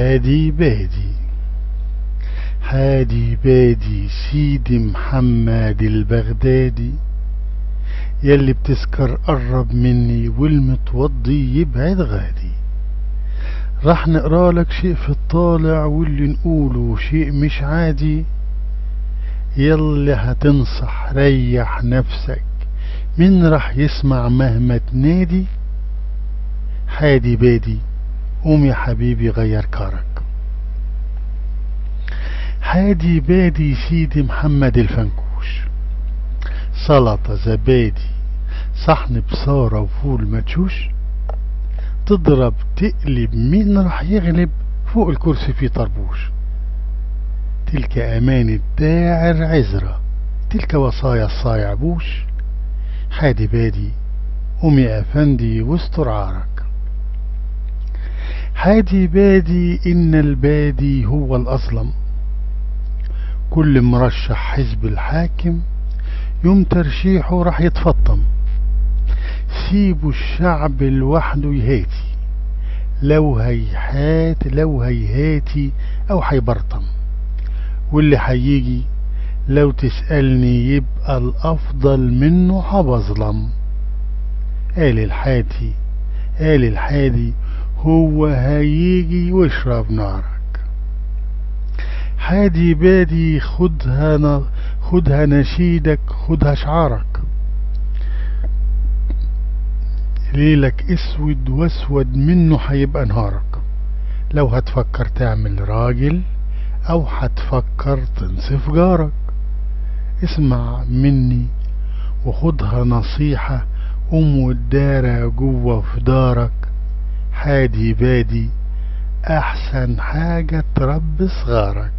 حادي بادي. حادي بادي سيدي محمد البغدادي، يلي بتسكر قرب مني والمتوضي يبعد غادي. راح نقرالك شيء في الطالع واللي نقوله شيء مش عادي. يلي هتنصح ريح نفسك، مين راح يسمع مهما تنادي؟ حادي بادي قوم يا حبيبي غير كارك. حادي بادي سيدي محمد الفنكوش، سلطة زبادي صحن بصارة وفول مدشوش. تضرب تقلب مين راح يغلب؟ فوق الكرسي في طربوش. تلك أمان الداعر عزرة، تلك وصايا الصايع بوش. حادي بادي قوم يا أفندي واستر عارك. حادي بادي إن البادي هو الأظلم، كل مرشح حزب الحاكم يوم ترشيحه راح يتفطم. سيبوا الشعب لوحده يهاتي، لو هيهاتي أو هيبرطم. واللي هيجي لو تسألني يبقى الأفضل منه هبظلم. قال الحادي هو هيجي واشرب نارك. حادي بادي خدها نشيدك، خدها شعارك. ليلك اسود واسود منه هيبقى نهارك، لو هتفكر تعمل راجل او هتفكر تنصف جارك. اسمع مني وخدها نصيحة، قوم والدارة جوه في دارك. حادي بادي احسن حاجة تربي صغارك.